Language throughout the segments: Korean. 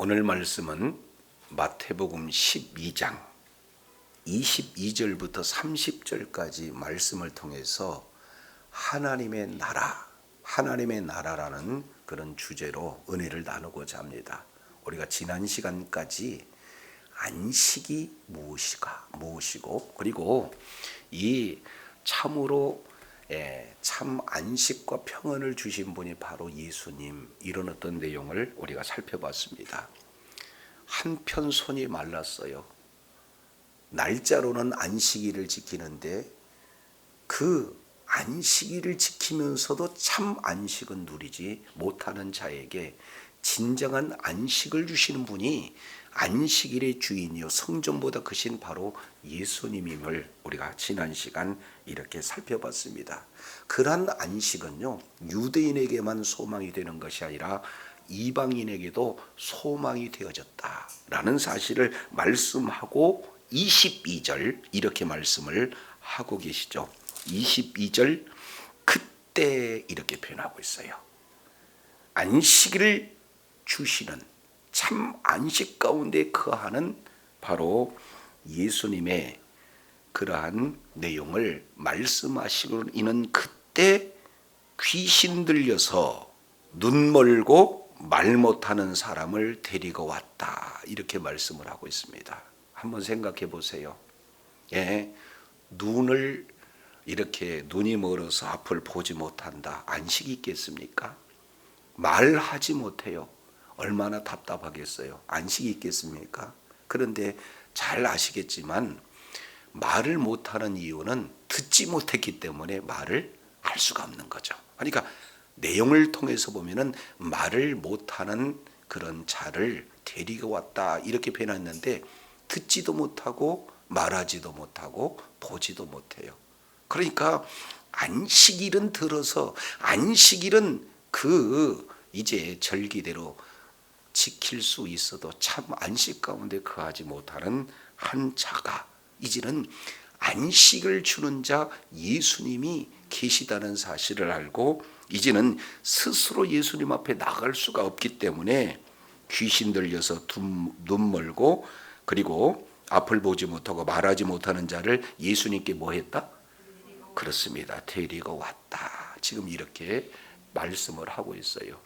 오늘 말씀은 마태복음 12장 22절부터 30절까지 말씀을 통해서 하나님의 나라라는 그런 주제로 은혜를 나누고자 합니다. 우리가 지난 시간까지 안식이 무엇이고 그리고 이 참으로 참 안식과 평안을 주신 분이 바로 예수님, 이런 어떤 내용을 우리가 살펴봤습니다. 한편 손이 말랐어요. 날짜로는 안식일을 지키는데 그 안식일을 지키면서도 참 안식은 누리지 못하는 자에게 진정한 안식을 주시는 분이 안식일의 주인이요 성전보다 크신 바로 예수님임을 우리가 지난 시간 이렇게 살펴봤습니다. 그러한 안식은요, 유대인에게만 소망이 되는 것이 아니라 이방인에게도 소망이 되어졌다라는 사실을 말씀하고 22절 이렇게 말씀을 하고 계시죠. 22절 그때 이렇게 표현하고 있어요. 안식일을 주시는 참 안식 가운데 거하는 바로 예수님의 그러한 내용을 말씀하시고 있는 그때 귀신 들려서 눈 멀고 말 못하는 사람을 데리고 왔다, 이렇게 말씀을 하고 있습니다. 한번 생각해 보세요. 눈을 이렇게 눈이 멀어서 앞을 보지 못한다, 안식이 있겠습니까? 말하지 못해요. 얼마나 답답하겠어요. 안식이 있겠습니까? 그런데 잘 아시겠지만 말을 못하는 이유는 듣지 못했기 때문에 말을 할 수가 없는 거죠. 그러니까 내용을 통해서 보면은 말을 못하는 그런 자를 데리고 왔다, 이렇게 표현했는데 듣지도 못하고 말하지도 못하고 보지도 못해요. 그러니까 안식일은 들어서 안식일은 이제 절기대로 지킬 수 있어도 참 안식 가운데 거하지 못하는 한 자가 이제는 안식을 주는 자 예수님이 계시다는 사실을 알고 이제는 스스로 예수님 앞에 나갈 수가 없기 때문에 귀신 들려서 눈 멀고 그리고 앞을 보지 못하고 말하지 못하는 자를 예수님께 뭐 했다? 그렇습니다. 데리고 왔다. 지금 이렇게 말씀을 하고 있어요.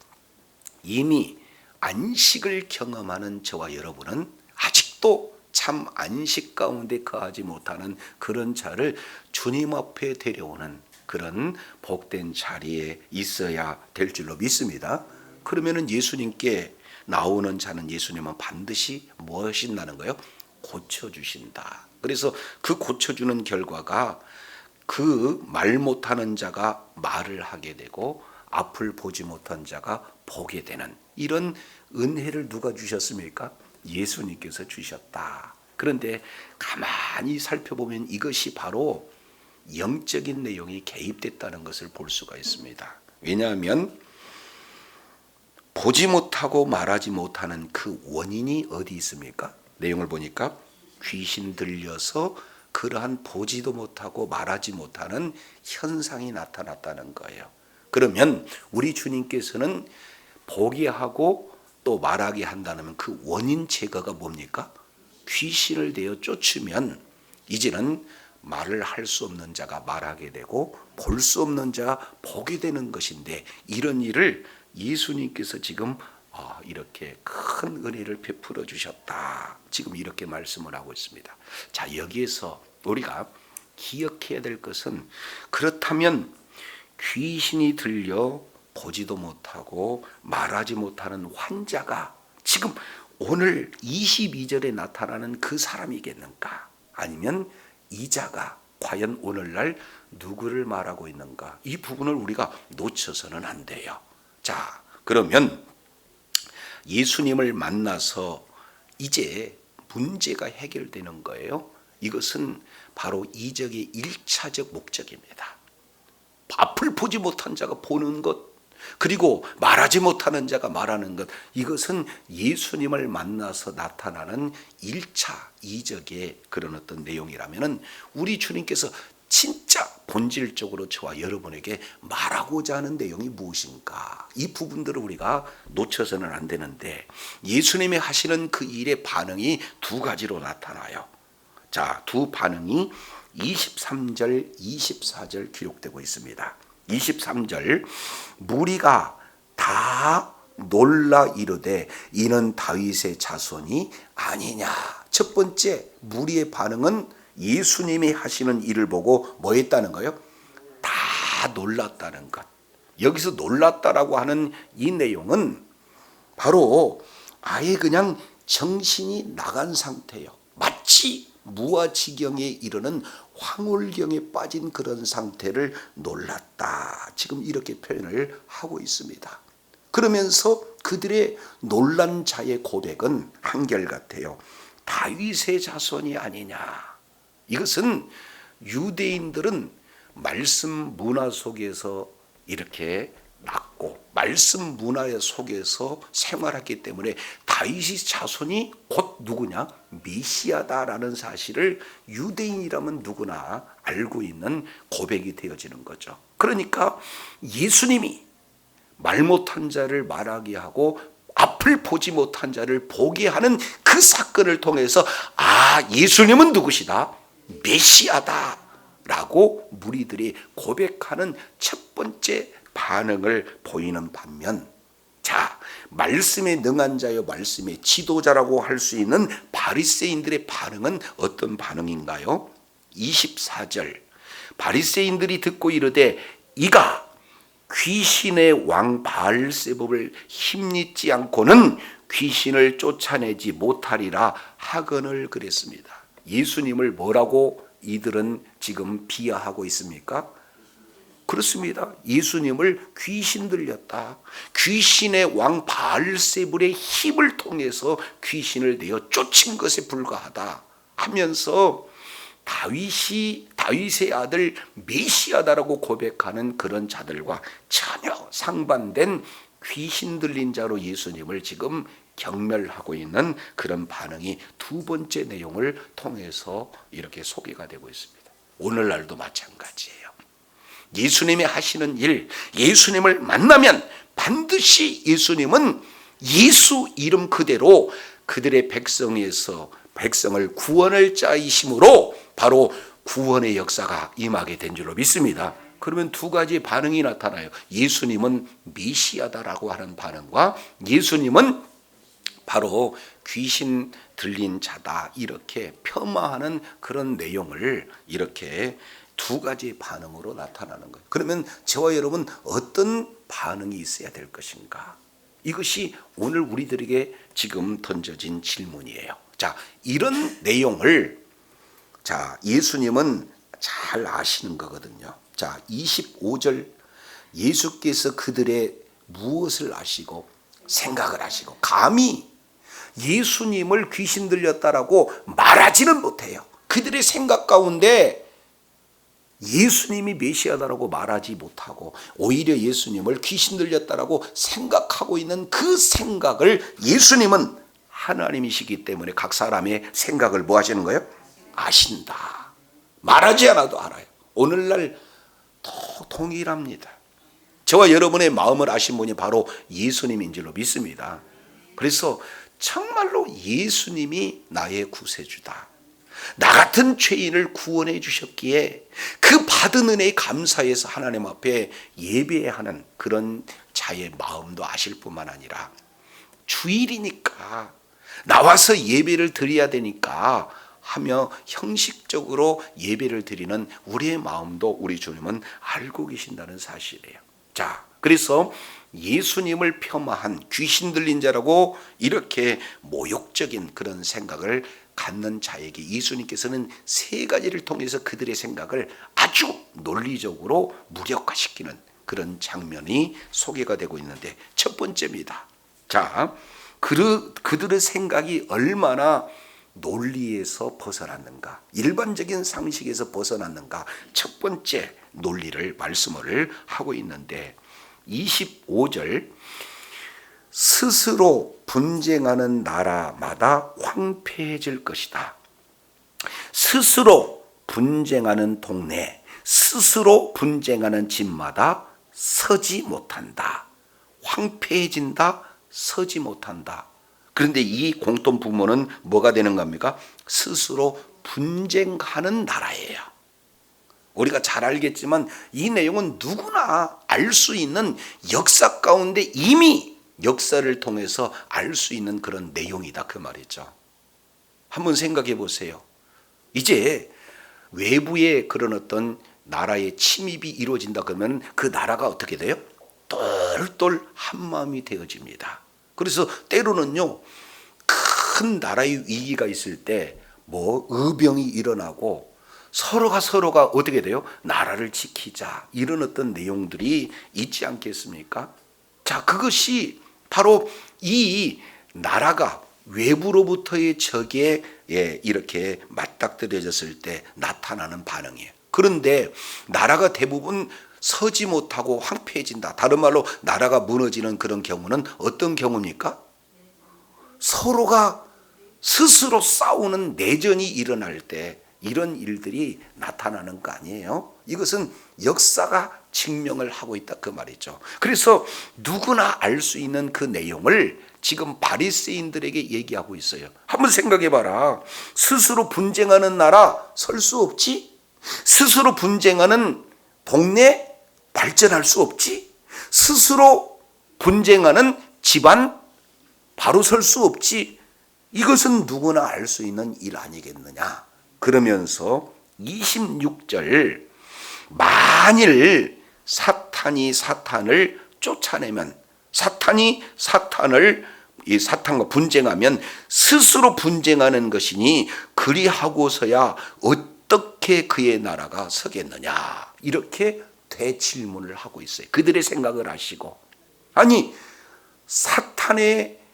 이미 안식을 경험하는 저와 여러분은 아직도 참 안식 가운데 거하지 못하는 그런 자를 주님 앞에 데려오는 그런 복된 자리에 있어야 될 줄로 믿습니다. 그러면은 예수님께 나오는 자는 예수님은 반드시 무엇인다는 거예요? 고쳐주신다. 그래서 그 고쳐주는 결과가 그 말 못하는 자가 말을 하게 되고 앞을 보지 못한 자가 보게 되는 이런 은혜를 누가 주셨습니까? 예수님께서 주셨다. 그런데 가만히 살펴보면 이것이 바로 영적인 내용이 개입됐다는 것을 볼 수가 있습니다. 왜냐하면 보지 못하고 말하지 못하는 그 원인이 어디 있습니까? 내용을 보니까 귀신 들려서 그러한 보지도 못하고 말하지 못하는 현상이 나타났다는 거예요. 그러면 우리 주님께서는 보게 하고 또 말하게 한다면 그 원인 제거가 뭡니까? 귀신을 내어 쫓으면 이제는 말을 할 수 없는 자가 말하게 되고 볼 수 없는 자가 보게 되는 것인데 이런 일을 예수님께서 지금 이렇게 큰 은혜를 베풀어 주셨다. 지금 이렇게 말씀을 하고 있습니다. 자, 여기에서 우리가 기억해야 될 것은 그렇다면 귀신이 들려 보지도 못하고 말하지 못하는 환자가 지금 오늘 22절에 나타나는 그 사람이겠는가? 아니면 이 자가 과연 오늘날 누구를 말하고 있는가? 이 부분을 우리가 놓쳐서는 안 돼요. 자, 그러면 예수님을 만나서 이제 문제가 해결되는 거예요. 이것은 바로 이적의 1차적 목적입니다. 앞을 보지 못한 자가 보는 것, 그리고 말하지 못하는 자가 말하는 것, 이것은 예수님을 만나서 나타나는 1차 이적의 그런 어떤 내용이라면 우리 주님께서 진짜 본질적으로 저와 여러분에게 말하고자 하는 내용이 무엇인가? 이 부분들을 우리가 놓쳐서는 안 되는데, 예수님이 하시는 그 일의 반응이 두 가지로 나타나요. 자, 두 반응이 23절, 24절 기록되고 있습니다. 23절, 무리가 다 놀라 이르되 이는 다윗의 자손이 아니냐. 첫 번째 무리의 반응은 예수님이 하시는 일을 보고 뭐 했다는 거예요? 다 놀랐다는 것. 여기서 놀랐다라고 하는 이 내용은 바로 아예 그냥 정신이 나간 상태예요. 마치 무아지경에 이르는 황홀경에 빠진 그런 상태를 놀랐다. 지금 이렇게 표현을 하고 있습니다. 그러면서 그들의 놀란 자의 고백은 한결같아요. 다윗의 자손이 아니냐. 이것은 유대인들은 말씀 문화 속에서 이렇게 났고 말씀 문화 속에서 생활했기 때문에 다윗의 자손이 곧 누구냐? 메시아다라는 사실을 유대인이라면 누구나 알고 있는 고백이 되어지는 거죠. 그러니까 예수님이 말 못한 자를 말하게 하고 앞을 보지 못한 자를 보게 하는 그 사건을 통해서 예수님은 누구시다? 메시아다 라고 무리들이 고백하는 첫 번째 반응을 보이는 반면, 자, 말씀에 능한 자여 말씀의 지도자라고 할 수 있는 바리새인들의 반응은 어떤 반응인가요? 24절, 바리새인들이 듣고 이르되 이가 귀신의 왕 바알세불을 힘입지 않고는 귀신을 쫓아내지 못하리라 하거늘 그랬습니다. 예수님을 뭐라고 이들은 지금 비하하고 있습니까? 그렇습니다. 예수님을 귀신 들렸다. 귀신의 왕 바알세불의 힘을 통해서 귀신을 내어 쫓은 것에 불과하다 하면서 다윗의 아들 메시아다라고 고백하는 그런 자들과 전혀 상반된 귀신 들린 자로 예수님을 지금 경멸하고 있는 그런 반응이 두 번째 내용을 통해서 이렇게 소개가 되고 있습니다. 오늘날도 마찬가지예요. 예수님이 하시는 일, 예수님을 만나면 반드시 예수님은 예수 이름 그대로 그들의 백성에서 백성을 구원할 자이심으로 바로 구원의 역사가 임하게 된 줄로 믿습니다. 그러면 두 가지 반응이 나타나요. 예수님은 메시아다라고 하는 반응과 예수님은 바로 귀신 들린 자다 이렇게 폄하하는 그런 내용을 이렇게 두 가지 반응으로 나타나는 거예요. 그러면 저와 여러분 어떤 반응이 있어야 될 것인가? 이것이 오늘 우리들에게 지금 던져진 질문이에요. 자, 이런 내용을 예수님은 잘 아시는 거거든요. 자, 25절 예수께서 그들의 무엇을 아시고 생각을 아시고 감히 예수님을 귀신 들렸다라고 말하지는 못해요. 그들의 생각 가운데 예수님이 메시아다라고 말하지 못하고 오히려 예수님을 귀신 들렸다라고 생각하고 있는 그 생각을 예수님은 하나님이시기 때문에 각 사람의 생각을 뭐 하시는 거예요? 아신다. 말하지 않아도 알아요. 오늘날 동일합니다. 저와 여러분의 마음을 아신 분이 바로 예수님인 줄로 믿습니다. 그래서 정말로 예수님이 나의 구세주다. 나 같은 죄인을 구원해 주셨기에 그 받은 은혜에 감사해서 하나님 앞에 예배하는 그런 자의 마음도 아실 뿐만 아니라 주일이니까 나와서 예배를 드려야 되니까 하며 형식적으로 예배를 드리는 우리의 마음도 우리 주님은 알고 계신다는 사실이에요. 자, 그래서 예수님을 폄하한 귀신 들린 자라고 이렇게 모욕적인 그런 생각을 갖는 자에게 예수님께서는 세 가지를 통해서 그들의 생각을 아주 논리적으로 무력화시키는 그런 장면이 소개가 되고 있는데, 첫 번째입니다. 자, 그들의 생각이 얼마나 논리에서 벗어났는가, 일반적인 상식에서 벗어났는가, 첫 번째 논리를 말씀을 하고 있는데 25절 스스로 분쟁하는 나라마다 황폐해질 것이다. 스스로 분쟁하는 동네, 스스로 분쟁하는 집마다 서지 못한다. 황폐해진다. 서지 못한다. 그런데 이 공통 부모는 뭐가 되는 겁니까? 스스로 분쟁하는 나라예요. 우리가 잘 알겠지만 이 내용은 누구나 알 수 있는 역사 가운데 이미 역사를 통해서 알 수 있는 그런 내용이다 그 말이죠. 한번 생각해 보세요. 이제 외부의 그런 어떤 나라의 침입이 이루어진다 그러면 그 나라가 어떻게 돼요? 똘똘 한마음이 되어집니다. 그래서 때로는요, 큰 나라의 위기가 있을 때 뭐 의병이 일어나고 서로가 어떻게 돼요? 나라를 지키자, 이런 어떤 내용들이 있지 않겠습니까? 자, 그것이 바로 이 나라가 외부로부터의 적에 이렇게 맞닥뜨려졌을 때 나타나는 반응이에요. 그런데 나라가 대부분 서지 못하고 황폐해진다. 다른 말로 나라가 무너지는 그런 경우는 어떤 경우입니까? 서로가 스스로 싸우는 내전이 일어날 때 이런 일들이 나타나는 거 아니에요? 이것은 역사가 증명을 하고 있다 그 말이죠. 그래서 누구나 알 수 있는 그 내용을 지금 바리새인들에게 얘기하고 있어요. 한번 생각해 봐라. 스스로 분쟁하는 나라 설 수 없지? 스스로 분쟁하는 동네 발전할 수 없지? 스스로 분쟁하는 집안 바로 설 수 없지? 이것은 누구나 알 수 있는 일 아니겠느냐? 그러면서 26절, 만일 사탄이 사탄을 쫓아내면, 사탄이 사탄을 이 사탄과 분쟁하면 스스로 분쟁하는 것이니 그리하고서야 어떻게 그의 나라가 서겠느냐, 이렇게 대질문을 하고 있어요. 그들의 생각을 하시고, 아니 사탄의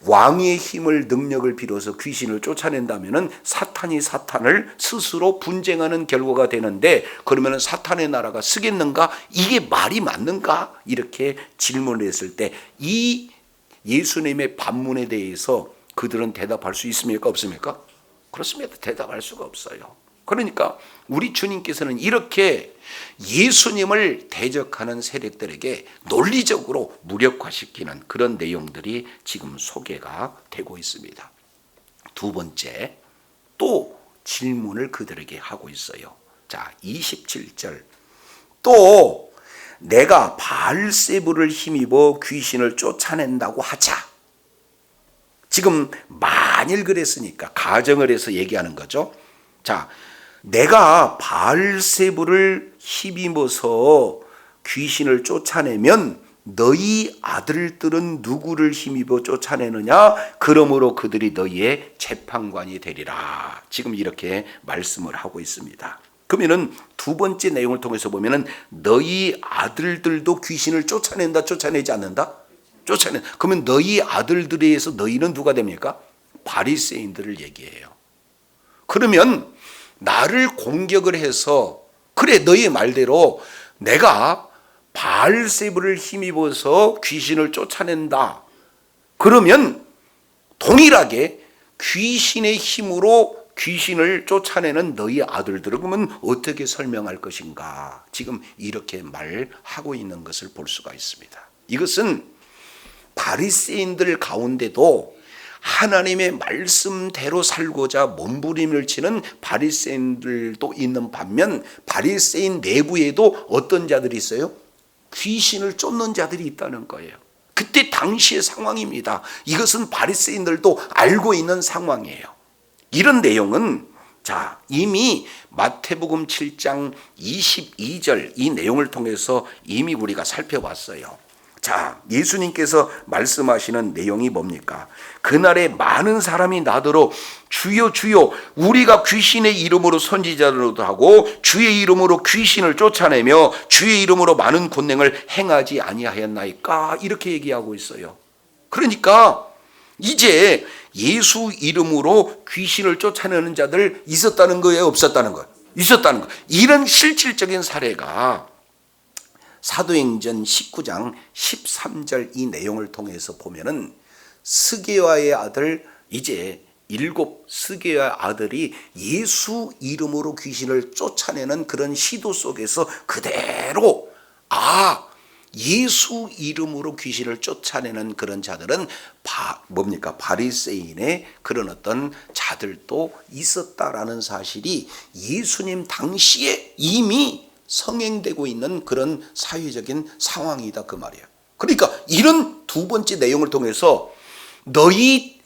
왕의 힘을 능력을 빌어서 귀신을 쫓아낸다면 사탄이 사탄을 스스로 분쟁하는 결과가 되는데 그러면 사탄의 나라가 서겠는가? 이게 말이 맞는가? 이렇게 질문을 했을 때 이 예수님의 반문에 대해서 그들은 대답할 수 있습니까? 없습니까? 그렇습니다. 대답할 수가 없어요. 그러니까 우리 주님께서는 이렇게 예수님을 대적하는 세력들에게 논리적으로 무력화시키는 그런 내용들이 지금 소개가 되고 있습니다. 두 번째, 또 질문을 그들에게 하고 있어요. 자, 27절. 또 내가 바알세불을 힘입어 귀신을 쫓아낸다고 하자. 지금 만일 그랬으니까 가정을 해서 얘기하는 거죠. 자, 내가 바알세불을 힘입어서 귀신을 쫓아내면 너희 아들들은 누구를 힘입어 쫓아내느냐? 그러므로 그들이 너희의 재판관이 되리라. 지금 이렇게 말씀을 하고 있습니다. 그러면은 두 번째 내용을 통해서 보면은 너희 아들들도 귀신을 쫓아낸다, 쫓아내지 않는다? 쫓아낸. 그러면 너희 아들들에 의해서 너희는 누가 됩니까? 바리새인들을 얘기해요. 그러면 나를 공격을 해서 그래 너희 말대로 내가 바알세불을 힘입어서 귀신을 쫓아낸다. 그러면 동일하게 귀신의 힘으로 귀신을 쫓아내는 너희 아들들은 그러면 어떻게 설명할 것인가? 지금 이렇게 말하고 있는 것을 볼 수가 있습니다. 이것은 바리새인들 가운데도 하나님의 말씀대로 살고자 몸부림을 치는 바리새인들도 있는 반면 바리새인 내부에도 어떤 자들이 있어요? 귀신을 쫓는 자들이 있다는 거예요. 그때 당시의 상황입니다. 이것은 바리새인들도 알고 있는 상황이에요. 이런 내용은 자 이미 마태복음 7장 22절 이 내용을 통해서 이미 우리가 살펴봤어요. 자, 예수님께서 말씀하시는 내용이 뭡니까? 그날에 많은 사람이 나더러 주여 주여 우리가 귀신의 이름으로 선지자로도 하고 주의 이름으로 귀신을 쫓아내며 주의 이름으로 많은 권능을 행하지 아니하였나이까? 이렇게 얘기하고 있어요. 그러니까 이제 예수 이름으로 귀신을 쫓아내는 자들 있었다는 거예요? 없었다는 거예요? 있었다는 거예요. 이런 실질적인 사례가 사도행전 19장 13절 이 내용을 통해서 보면은 스게와의 아들 이제 7 스게의 아들이 예수 이름으로 귀신을 쫓아내는 그런 시도 속에서 그대로 예수 이름으로 귀신을 쫓아내는 그런 자들은 바리새인의 그런 어떤 자들도 있었다라는 사실이 예수님 당시에 이미 성행되고 있는 그런 사회적인 상황이다 그 말이에요. 그러니까 이런 두 번째 내용을 통해서 너희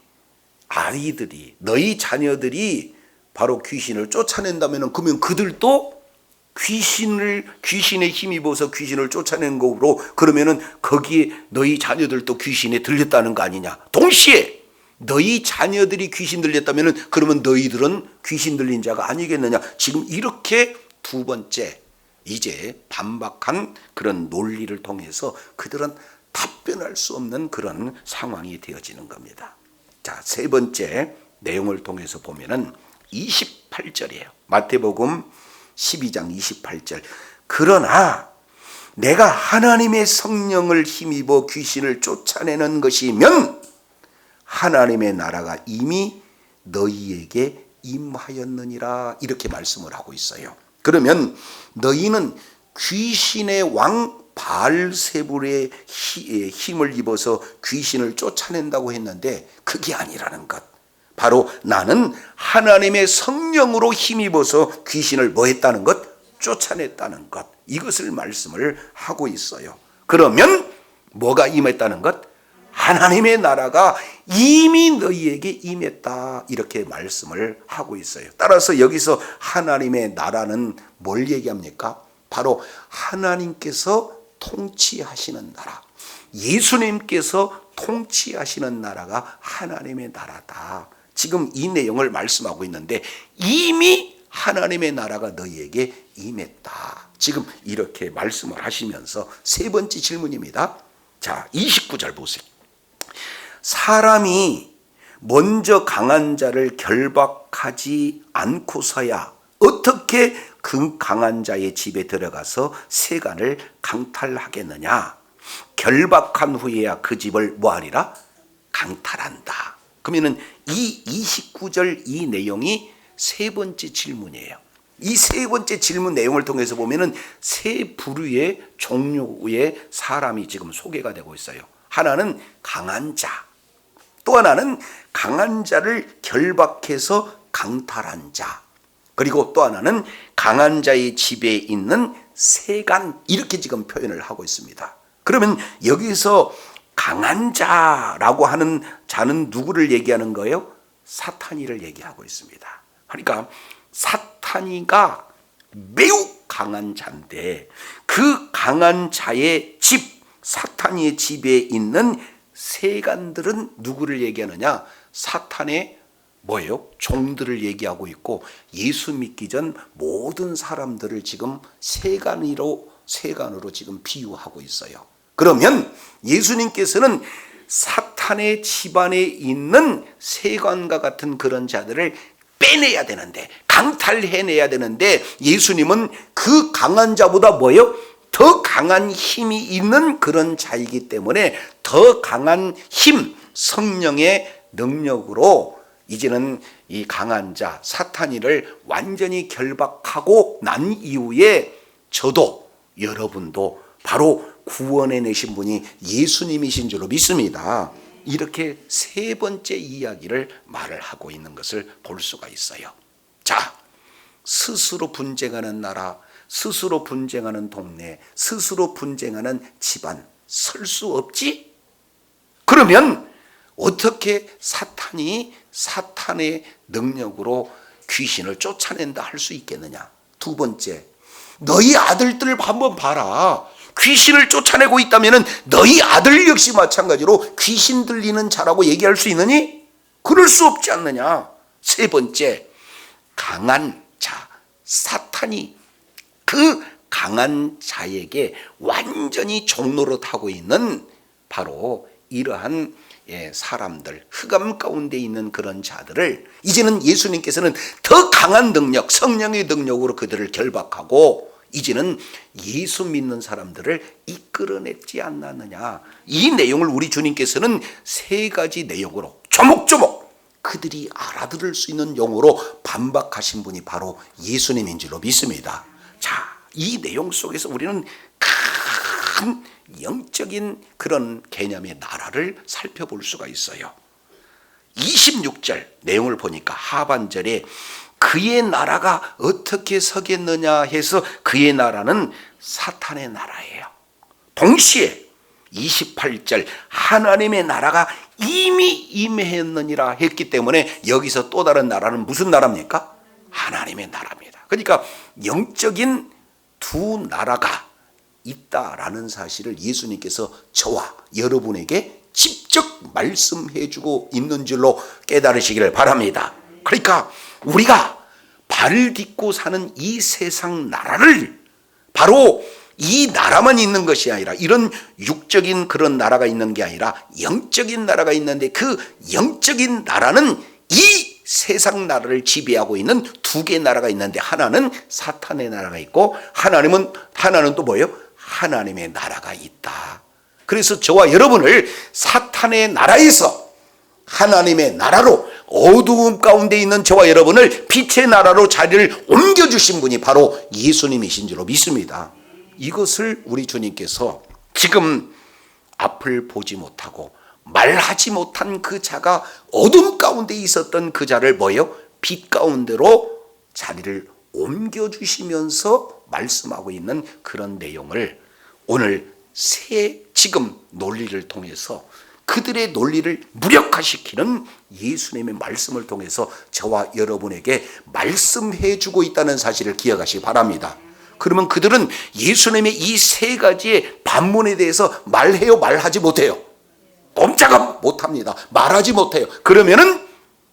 아이들이, 너희 자녀들이 바로 귀신을 쫓아낸다면 그러면 그들도 귀신에 힘입어서 귀신을 쫓아낸 거로 그러면은 거기에 너희 자녀들도 귀신에 들렸다는 거 아니냐. 동시에 너희 자녀들이 귀신 들렸다면은 그러면 너희들은 귀신 들린 자가 아니겠느냐. 지금 이렇게 두 번째 이제 반박한 그런 논리를 통해서 그들은 답변할 수 없는 그런 상황이 되어지는 겁니다. 자, 세 번째 내용을 통해서 보면은 28절이에요. 마태복음 12장 28절. 그러나 내가 하나님의 성령을 힘입어 귀신을 쫓아내는 것이면 하나님의 나라가 이미 너희에게 임하였느니라. 이렇게 말씀을 하고 있어요. 그러면 너희는 귀신의 왕 바알세불의 힘을 입어서 귀신을 쫓아낸다고 했는데 그게 아니라는 것. 바로 나는 하나님의 성령으로 힘입어서 귀신을 뭐 했다는 것? 쫓아냈다는 것. 이것을 말씀을 하고 있어요. 그러면 뭐가 임했다는 것? 하나님의 나라가 이미 너희에게 임했다. 이렇게 말씀을 하고 있어요. 따라서 여기서 하나님의 나라는 뭘 얘기합니까? 바로 하나님께서 통치하시는 나라. 예수님께서 통치하시는 나라가 하나님의 나라다. 지금 이 내용을 말씀하고 있는데 이미 하나님의 나라가 너희에게 임했다. 지금 이렇게 말씀을 하시면서 세 번째 질문입니다. 자, 29절 보세요. 사람이 먼저 강한 자를 결박하지 않고서야 어떻게 그 강한 자의 집에 들어가서 세간을 강탈하겠느냐. 결박한 후에야 그 집을 뭐하리라? 강탈한다. 그러면은 이 29절 이 내용이 세 번째 질문이에요. 이 세 번째 질문 내용을 통해서 보면은 세 부류의 종류의 사람이 지금 소개가 되고 있어요. 하나는 강한 자, 또 하나는 강한 자를 결박해서 강탈한 자, 그리고 또 하나는 강한 자의 집에 있는 세간, 이렇게 지금 표현을 하고 있습니다. 그러면 여기서 강한 자라고 하는 자는 누구를 얘기하는 거예요? 사탄이를 얘기하고 있습니다. 그러니까 사탄이가 매우 강한 자인데 그 강한 자의 집, 사탄이의 집에 있는 세간들은 누구를 얘기하느냐? 사탄의 뭐예요? 종들을 얘기하고 있고 예수 믿기 전 모든 사람들을 지금 세간으로 지금 비유하고 있어요. 그러면 예수님께서는 사탄의 집안에 있는 세간과 같은 그런 자들을 빼내야 되는데, 강탈해내야 되는데 예수님은 그 강한 자보다 뭐예요? 더 강한 힘이 있는 그런 자이기 때문에 더 강한 힘, 성령의 능력으로 이제는 이 강한 자 사탄이를 완전히 결박하고 난 이후에 저도 여러분도 바로 구원해내신 분이 예수님이신 줄로 믿습니다. 이렇게 세 번째 이야기를 말을 하고 있는 것을 볼 수가 있어요. 자, 스스로 분쟁하는 나라, 스스로 분쟁하는 동네, 스스로 분쟁하는 집안 설 수 없지? 그러면 어떻게 사탄이 사탄의 능력으로 귀신을 쫓아낸다 할 수 있겠느냐? 두 번째, 너희 아들들을 한번 봐라. 귀신을 쫓아내고 있다면 너희 아들 역시 마찬가지로 귀신 들리는 자라고 얘기할 수 있느니? 그럴 수 없지 않느냐? 세 번째, 강한 자, 사탄이 그 강한 자에게 완전히 종노릇하고 있는 바로 이러한 사람들, 흑암 가운데 있는 그런 자들을 이제는 예수님께서는 더 강한 능력, 성령의 능력으로 그들을 결박하고 이제는 예수 믿는 사람들을 이끌어냈지 않았느냐. 이 내용을 우리 주님께서는 세 가지 내용으로 조목조목 그 그들이 알아들을 수 있는 용어로 반박하신 분이 바로 예수님인 줄로 믿습니다. 자, 이 내용 속에서 우리는 큰 영적인 그런 개념의 나라를 살펴볼 수가 있어요. 26절 내용을 보니까 하반절에 그의 나라가 어떻게 서겠느냐 해서 그의 나라는 사탄의 나라예요. 동시에 28절 하나님의 나라가 이미 임했느니라 했기 때문에 여기서 또 다른 나라는 무슨 나라입니까? 하나님의 나라입니다. 그러니까 영적인 두 나라가 있다라는 사실을 예수님께서 저와 여러분에게 직접 말씀해 주고 있는 줄로 깨달으시기를 바랍니다. 그러니까 우리가 발을 딛고 사는 이 세상 나라를 바로 이 나라만 있는 것이 아니라 이런 육적인 그런 나라가 있는 게 아니라 영적인 나라가 있는데 그 영적인 나라는 이 세상 나라를 지배하고 있는 두 개의 나라가 있는데 하나는 사탄의 나라가 있고 하나는 또 뭐예요? 하나님의 나라가 있다. 그래서 저와 여러분을 사탄의 나라에서 하나님의 나라로 어두움 가운데 있는 저와 여러분을 빛의 나라로 자리를 옮겨주신 분이 바로 예수님이신 줄로 믿습니다. 이것을 우리 주님께서 지금 앞을 보지 못하고 말하지 못한 그 자가 어둠 가운데 있었던 그 자를 뭐예요? 빛 가운데로 자리를 옮겨주시면서 말씀하고 있는 그런 내용을 오늘 지금 논리를 통해서 그들의 논리를 무력화시키는 예수님의 말씀을 통해서 저와 여러분에게 말씀해 주고 있다는 사실을 기억하시기 바랍니다. 그러면 그들은 예수님의 이 세 가지의 반문에 대해서 말해요, 말하지 못해요? 꼼짝은 못합니다. 말하지 못해요. 그러면은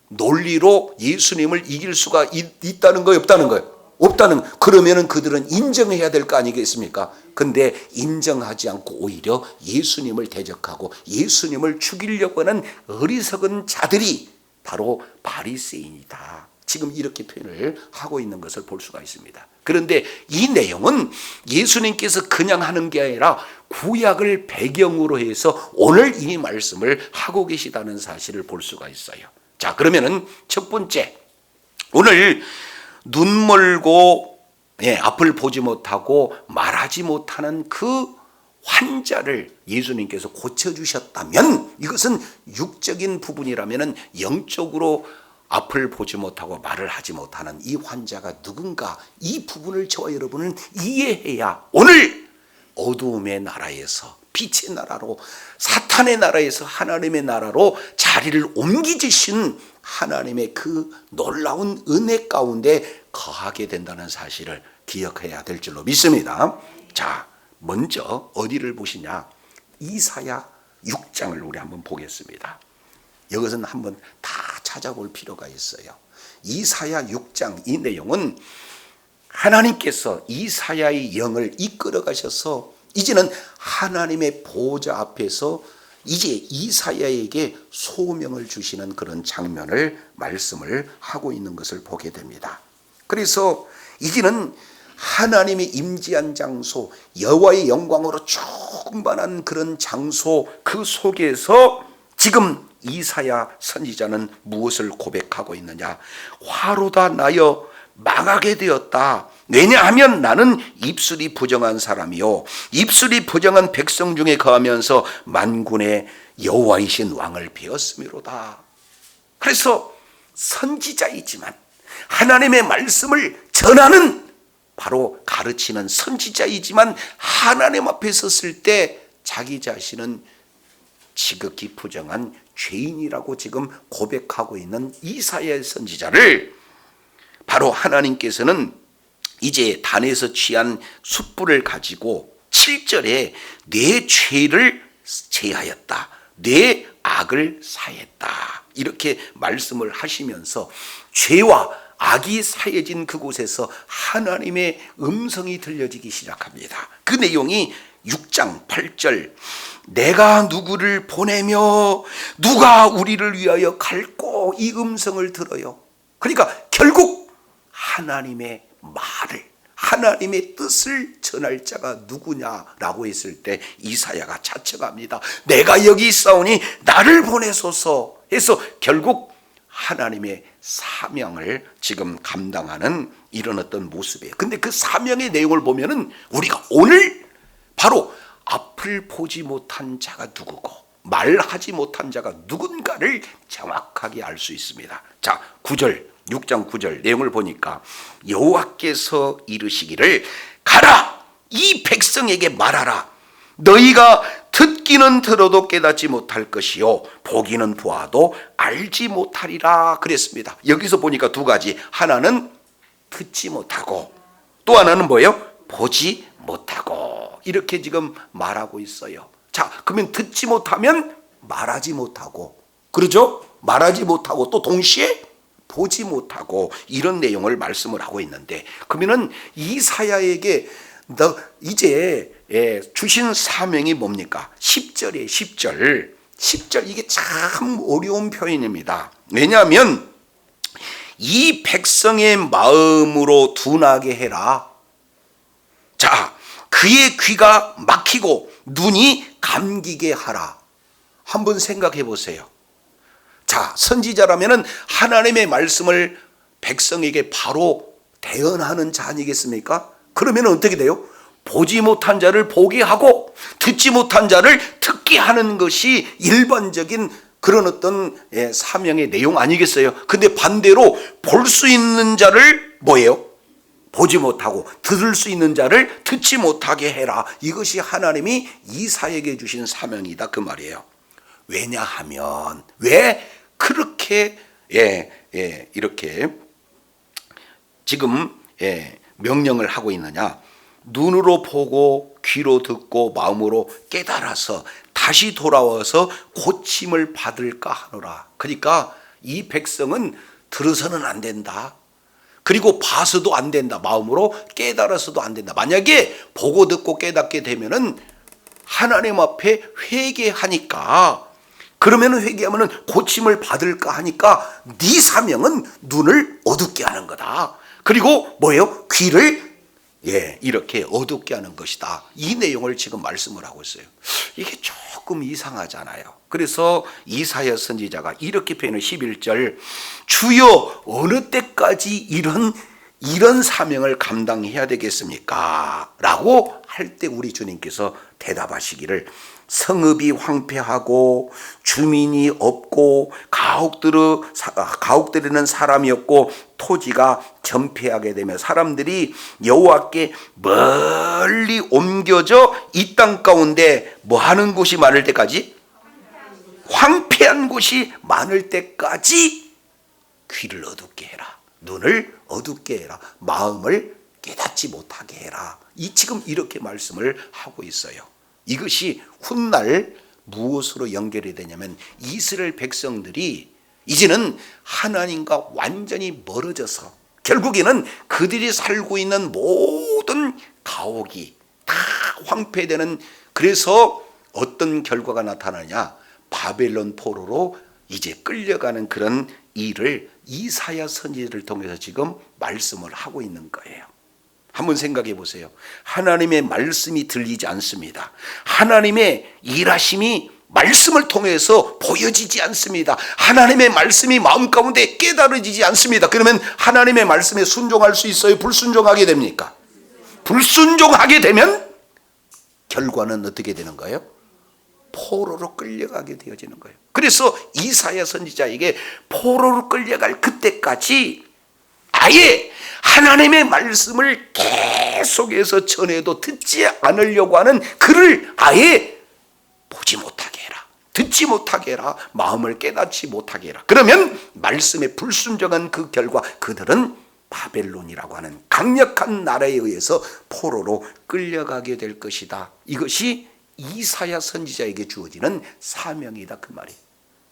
논리로 예수님을 이길 수가 있다는 거예요, 없다는 거예요? 없다는. 그러면은 그들은 인정해야 될 거 아니겠습니까? 근데 인정하지 않고 오히려 예수님을 대적하고 예수님을 죽이려고 하는 어리석은 자들이 바로 바리새인이다. 지금 이렇게 표현을 하고 있는 것을 볼 수가 있습니다. 그런데 이 내용은 예수님께서 그냥 하는 게 아니라 구약을 배경으로 해서 오늘 이 말씀을 하고 계시다는 사실을 볼 수가 있어요. 자, 그러면은 첫 번째, 오늘 눈 멀고 앞을 보지 못하고 말하지 못하는 그 환자를 예수님께서 고쳐주셨다면 이것은 육적인 부분이라면 영적으로 앞을 보지 못하고 말을 하지 못하는 이 환자가 누군가, 이 부분을 저와 여러분은 이해해야 오늘 어두움의 나라에서 빛의 나라로, 사탄의 나라에서 하나님의 나라로 자리를 옮기주신 하나님의 그 놀라운 은혜 가운데 거하게 된다는 사실을 기억해야 될 줄로 믿습니다. 자, 먼저 어디를 보시냐? 이사야 6장을 우리 한번 보겠습니다. 이것은 한번 다 찾아볼 필요가 있어요. 이사야 6장 이 내용은 하나님께서 이사야의 영을 이끌어 가셔서 이제는 하나님의 보호자 앞에서 이제 이사야에게 소명을 주시는 그런 장면을 말씀을 하고 있는 것을 보게 됩니다. 그래서 이제는 하나님의 임재한 장소, 여호와의 영광으로 충만한 그런 장소, 그 속에서 지금 이사야 선지자는 무엇을 고백하고 있느냐? 화로다 나여 망하게 되었다. 왜냐하면 나는 입술이 부정한 사람이요 입술이 부정한 백성 중에 거하면서 만군의 여호와이신 왕을 배웠음이로다. 그래서 선지자이지만 하나님의 말씀을 전하는, 바로 가르치는 선지자이지만 하나님 앞에 섰을 때 자기 자신은 지극히 부정한 죄인이라고 지금 고백하고 있는 이사야 선지자를 바로 하나님께서는 이제 단에서 취한 숯불을 가지고 7절에 내 죄를 제하였다, 내 악을 사했다, 이렇게 말씀을 하시면서 죄와 악이 사해진 그곳에서 하나님의 음성이 들려지기 시작합니다. 그 내용이 6장 8절, 내가 누구를 보내며 누가 우리를 위하여 갈꼬, 이 음성을 들어요. 그러니까 결국 하나님의 말을, 하나님의 뜻을 전할 자가 누구냐라고 했을 때 이사야가 자책합니다. 내가 여기 있사오니 나를 보내소서 해서 결국 하나님의 사명을 지금 감당하는 이런 어떤 모습이에요. 근데 그 사명의 내용을 보면은 우리가 오늘 바로 앞을 보지 못한 자가 누구고 말하지 못한 자가 누군가를 정확하게 알 수 있습니다. 자, 6장 9절 내용을 보니까 여호와께서 이르시기를 가라 이 백성에게 말하라 너희가 듣기는 들어도 깨닫지 못할 것이요 보기는 보아도 알지 못하리라 그랬습니다. 여기서 보니까 두 가지, 하나는 듣지 못하고 또 하나는 뭐예요? 보지 못하고 이렇게 지금 말하고 있어요. 자, 그러면 듣지 못하면 말하지 못하고, 그러죠? 말하지 못하고 또 동시에 보지 못하고 이런 내용을 말씀을 하고 있는데, 그러면은 이사야에게 너 이제 주신 사명이 뭡니까? 10절이에요. 10절 이게 참 어려운 표현입니다. 왜냐하면 이 백성의 마음으로 둔하게 해라. 자, 그의 귀가 막히고 눈이 감기게 하라. 한번 생각해 보세요. 자, 선지자라면은 하나님의 말씀을 백성에게 바로 대언하는 자 아니겠습니까? 그러면 어떻게 돼요? 보지 못한 자를 보게 하고 듣지 못한 자를 듣게 하는 것이 일반적인 그런 어떤 사명의 내용 아니겠어요? 근데 반대로 볼 수 있는 자를 뭐예요? 보지 못하고 들을 수 있는 자를 듣지 못하게 해라. 이것이 하나님이 이사야에게 주신 사명이다 그 말이에요. 왜냐하면 왜 그렇게 이렇게 지금 명령을 하고 있느냐? 눈으로 보고 귀로 듣고 마음으로 깨달아서 다시 돌아와서 고침을 받을까 하노라. 그러니까 이 백성은 들어서는 안 된다. 그리고 봐서도 안 된다. 마음으로 깨달아서도 안 된다. 만약에 보고 듣고 깨닫게 되면은 하나님 앞에 회개하니까, 그러면은 회개하면은 고침을 받을까 하니까 네 사명은 눈을 어둡게 하는 거다. 그리고 뭐예요? 귀를 이렇게 어둡게 하는 것이다. 이 내용을 지금 말씀을 하고 있어요. 이게 조금 이상하잖아요. 그래서 이사야 선지자가 이렇게 표현을 11절 주여 어느 때까지 이런 사명을 감당해야 되겠습니까? 라고 할 때 우리 주님께서 대답하시기를 성읍이 황폐하고 주민이 없고 가옥들에는 사람이 없고 토지가 전폐하게 되며 사람들이 여호와께 멀리 옮겨져 이 땅 가운데 뭐 하는 곳이 많을 때까지? 황폐한 곳이 많을 때까지 귀를 어둡게 해라. 눈을 어둡게 해라. 마음을 깨닫지 못하게 해라. 지금 이렇게 말씀을 하고 있어요. 이것이 훗날 무엇으로 연결이 되냐면 이스라엘 백성들이 이제는 하나님과 완전히 멀어져서 결국에는 그들이 살고 있는 모든 가옥이 다 황폐되는, 그래서 어떤 결과가 나타나냐? 바벨론 포로로 이제 끌려가는 그런 일을 이사야 선지자를 통해서 지금 말씀을 하고 있는 거예요. 한번 생각해 보세요. 하나님의 말씀이 들리지 않습니다. 하나님의 일하심이 말씀을 통해서 보여지지 않습니다. 하나님의 말씀이 마음 가운데 깨달아지지 않습니다. 그러면 하나님의 말씀에 순종할 수 있어요? 불순종하게 됩니까? 불순종하게 되면 결과는 어떻게 되는 거예요? 포로로 끌려가게 되어지는 거예요. 그래서 이사야 선지자에게 포로로 끌려갈 그때까지 아예 하나님의 말씀을 계속해서 전해도 듣지 않으려고 하는 그를 아예 보지 못하게 해라. 듣지 못하게 해라. 마음을 깨닫지 못하게 해라. 그러면 말씀에 불순종한 그 결과 그들은 바벨론이라고 하는 강력한 나라에 의해서 포로로 끌려가게 될 것이다. 이것이 이사야 선지자에게 주어지는 사명이다 그 말이에요.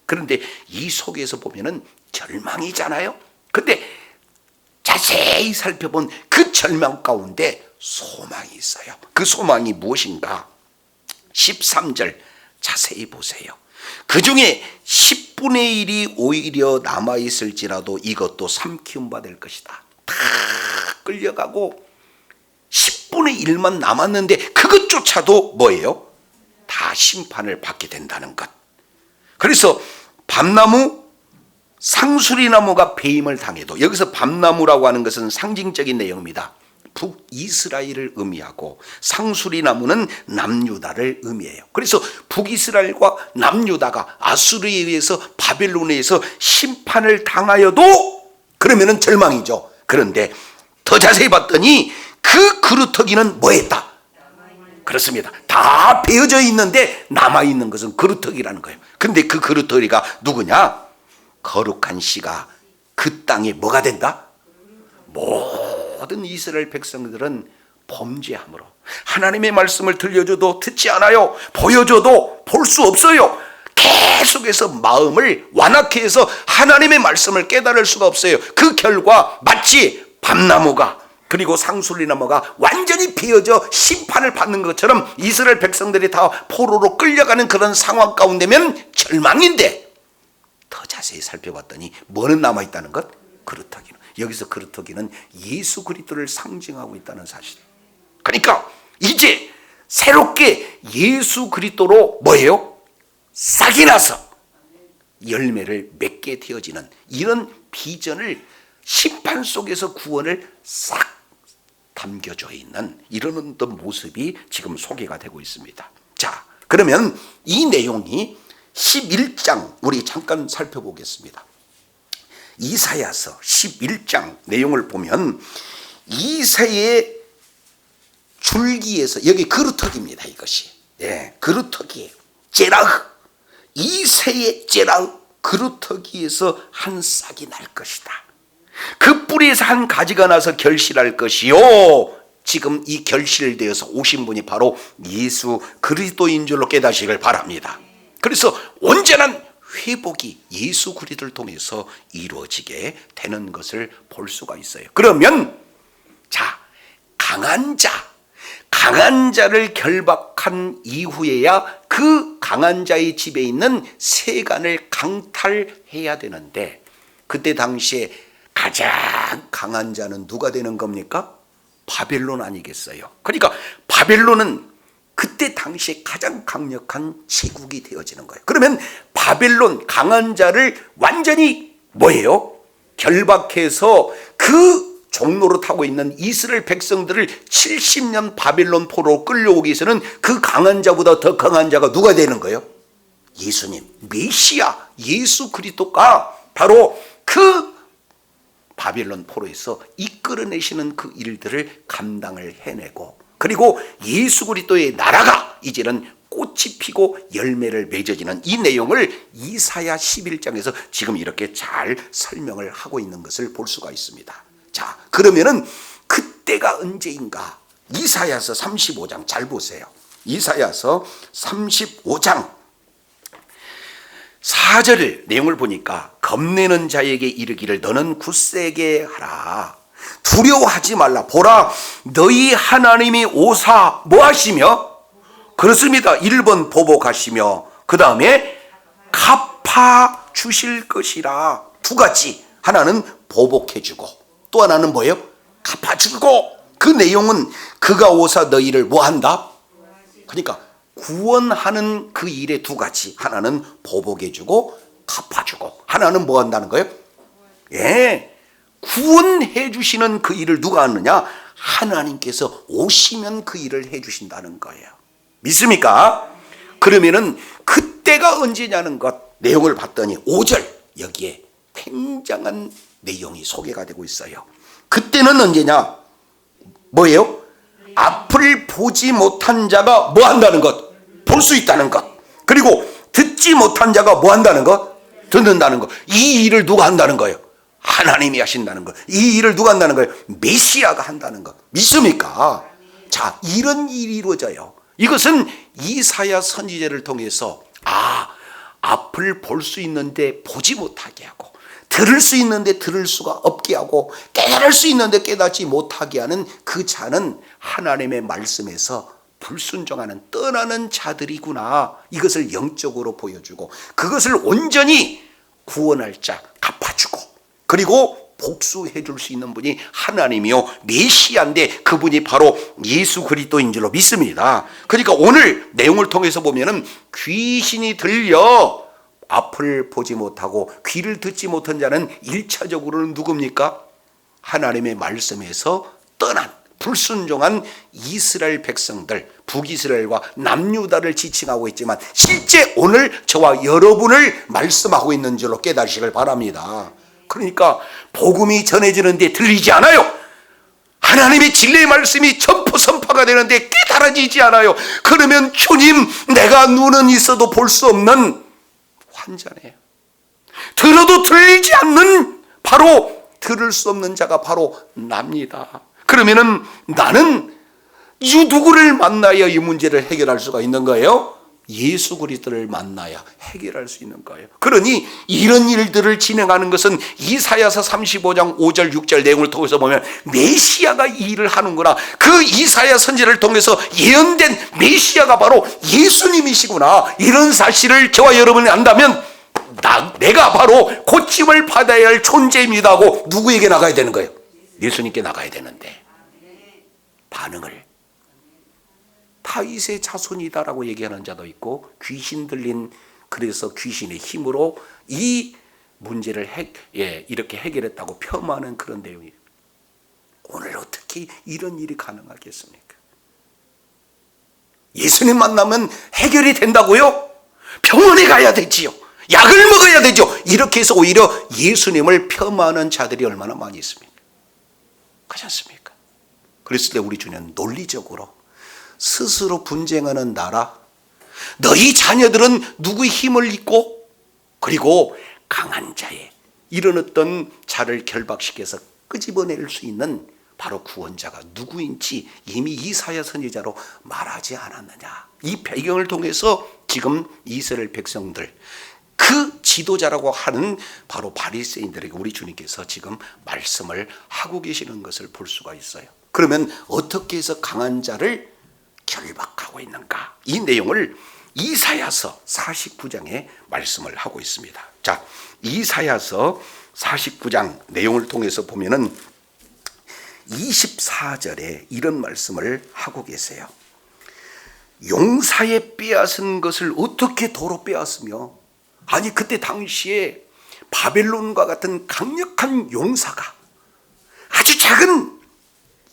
그런데 이 속에서 보면은 절망이잖아요. 근데 자세히 살펴본 그 절망 가운데 소망이 있어요. 그 소망이 무엇인가? 13절 자세히 보세요. 그 중에 10분의 1이 오히려 남아있을지라도 이것도 삼키움 받을 것이다. 다 끌려가고 10분의 1만 남았는데 그것조차도 뭐예요? 다 심판을 받게 된다는 것. 그래서 밤나무 상수리나무가 배임을 당해도, 여기서 밤나무라고 하는 것은 상징적인 내용입니다. 북이스라엘을 의미하고 상수리나무는 남유다를 의미해요. 그래서 북이스라엘과 남유다가 아수르에 의해서, 바벨론에 의해서 심판을 당하여도 그러면은 절망이죠. 그런데 더 자세히 봤더니 그 그루터기는 뭐했다? 그렇습니다. 다 베어져 있는데 남아있는 것은 그루터기라는 거예요. 근데 그 그루터기가 누구냐? 거룩한 씨가 그 땅에 뭐가 된다? 모든 이스라엘 백성들은 범죄함으로 하나님의 말씀을 들려줘도 듣지 않아요. 보여줘도 볼 수 없어요. 계속해서 마음을 완악케 해서 하나님의 말씀을 깨달을 수가 없어요. 그 결과 마치 밤나무가 그리고 상술리나무가 완전히 베어져 심판을 받는 것처럼 이스라엘 백성들이 다 포로로 끌려가는 그런 상황 가운데면 절망인데, 더 자세히 살펴봤더니 뭐는 남아있다는 것? 그루터기는. 여기서 그루터기는 예수 그리스도를 상징하고 있다는 사실. 그러니까 이제 새롭게 예수 그리스도로 뭐예요? 싹이 나서 열매를 맺게 되어지는 이런 비전을, 심판 속에서 구원을 싹 담겨져 있는 이런 어떤 모습이 지금 소개가 되고 있습니다. 자, 그러면 이 내용이 11장 우리 잠깐 살펴보겠습니다. 이사야서 11장 내용을 보면 이새의 줄기에서, 여기 그루터기입니다. 이것이 그루터기예요. 제라흐, 이새의 제라흐 그루터기에서 한 싹이 날 것이다. 그 뿌리에서 한 가지가 나서 결실할 것이요. 지금 이 결실되어서 오신 분이 바로 예수 그리스도인 줄로 깨닫으시길 바랍니다. 그래서 온전한 회복이 예수 그리스도를 통해서 이루어지게 되는 것을 볼 수가 있어요. 그러면 자, 강한 자를 결박한 이후에야 그 강한 자의 집에 있는 세간을 강탈해야 되는데, 그때 당시에 가장 강한 자는 누가 되는 겁니까? 바벨론 아니겠어요? 그러니까 바벨론은 그때 당시에 가장 강력한 제국이 되어지는 거예요. 그러면 바벨론 강한 자를 완전히 뭐예요? 결박해서 그 종로로 타고 있는 이스라엘 백성들을 70년 바벨론 포로 끌려오기 위해서는 그 강한 자보다 더 강한 자가 누가 되는 거예요? 예수님, 메시아, 예수 그리스도가 바로 그 바벨론 포로에서 이끌어내시는 그 일들을 감당을 해내고, 그리고 예수 그리스도의 나라가 이제는 꽃이 피고 열매를 맺어지는 이 내용을 이사야 11장에서 지금 이렇게 잘 설명을 하고 있는 것을 볼 수가 있습니다. 자, 그러면은 그때가 언제인가? 이사야서 35장 잘 보세요. 이사야서 35장 4절 내용을 보니까, 겁내는 자에게 이르기를 너는 굳세게 하라. 두려워하지 말라. 보라, 너희 하나님이 오사 뭐 하시며? 그렇습니다. 1번 보복하시며 그 다음에 갚아 주실 것이라. 두 가지. 하나는 보복해주고 또 하나는 뭐예요? 갚아주고. 그 내용은 그가 오사 너희를 뭐 한다? 그러니까 구원하는 그 일의 두 가지. 하나는 보복해주고 갚아주고, 하나는 뭐 한다는 거예요? 구원해 주시는 그 일을 누가 하느냐? 하나님께서 오시면 그 일을 해 주신다는 거예요. 믿습니까? 그러면은 그때가 언제냐는 것 내용을 봤더니 5절 여기에 굉장한 내용이 소개가 되고 있어요. 그때는 언제냐? 뭐예요? 앞을 보지 못한 자가 뭐 한다는 것? 볼 수 있다는 것. 그리고 듣지 못한 자가 뭐 한다는 것? 듣는다는 것. 이 일을 누가 한다는 거예요? 하나님이 하신다는 것. 이 일을 누가 한다는 거예요? 메시아가 한다는 것. 믿습니까? 자, 이런 일이 이루어져요. 이것은 이사야 선지자를 통해서 앞을 볼 수 있는데 보지 못하게 하고, 들을 수 있는데 들을 수가 없게 하고, 깨달을 수 있는데 깨닫지 못하게 하는 그 자는 하나님의 말씀에서 불순종하는 떠나는 자들이구나. 이것을 영적으로 보여주고, 그것을 온전히 구원할 자, 갚아주고, 그리고 복수해 줄 수 있는 분이 하나님이요 메시아인데, 그분이 바로 예수 그리스도인 줄로 믿습니다. 그러니까 오늘 내용을 통해서 보면은 귀신이 들려 앞을 보지 못하고 귀를 듣지 못한 자는 1차적으로는 누굽니까? 하나님의 말씀에서 떠난 불순종한 이스라엘 백성들, 북이스라엘과 남유다를 지칭하고 있지만 실제 오늘 저와 여러분을 말씀하고 있는 줄로 깨달으시길 바랍니다. 그러니까 복음이 전해지는데 들리지 않아요. 하나님의 진리의 말씀이 전포 선포가 되는데 깨달아지지 않아요. 그러면 주님, 내가 눈은 있어도 볼 수 없는 환자네요. 들어도 들리지 않는, 바로 들을 수 없는 자가 바로 납니다. 그러면은 나는 누구를 만나야 이 문제를 해결할 수가 있는 거예요? 예수 그리스도를 만나야 해결할 수 있는 거예요. 그러니 이런 일들을 진행하는 것은 이사야서 35장 5절 6절 내용을 통해서 보면 메시아가 이 일을 하는구나. 그 이사야 선지를 통해서 예언된 메시아가 바로 예수님이시구나. 이런 사실을 저와 여러분이 안다면 내가 바로 고침을 받아야 할 존재입니다 하고 누구에게 나가야 되는 거예요? 예수님께 나가야 되는데 반응을 다윗의 자손이다라고 얘기하는 자도 있고 귀신 들린, 그래서 귀신의 힘으로 이 문제를 이렇게 해결했다고 폄하하는 그런 내용이에요. 오늘 어떻게 이런 일이 가능하겠습니까? 예수님 만나면 해결이 된다고요? 병원에 가야 되지요. 약을 먹어야 되죠. 이렇게 해서 오히려 예수님을 폄하하는 자들이 얼마나 많이 있습니까? 그렇지 않습니까? 그랬을 때 우리 주님은 논리적으로 스스로 분쟁하는 나라, 너희 자녀들은 누구의 힘을 입고, 그리고 강한 자의 이런 어떤 자를 결박시켜서 끄집어낼 수 있는 바로 구원자가 누구인지 이미 이사야 선지자로 말하지 않았느냐. 이 배경을 통해서 지금 이스라엘 백성들, 그 지도자라고 하는 바로 바리새인들에게 우리 주님께서 지금 말씀을 하고 계시는 것을 볼 수가 있어요. 그러면 어떻게 해서 강한 자를 결박하고 있는가? 이 내용을 이사야서 49장에 말씀을 하고 있습니다. 자, 이사야서 49장 내용을 통해서 보면은 24절에 이런 말씀을 하고 계세요. 용사의 빼앗은 것을 어떻게 도로 빼앗으며, 아니 그때 당시에 바벨론과 같은 강력한 용사가 아주 작은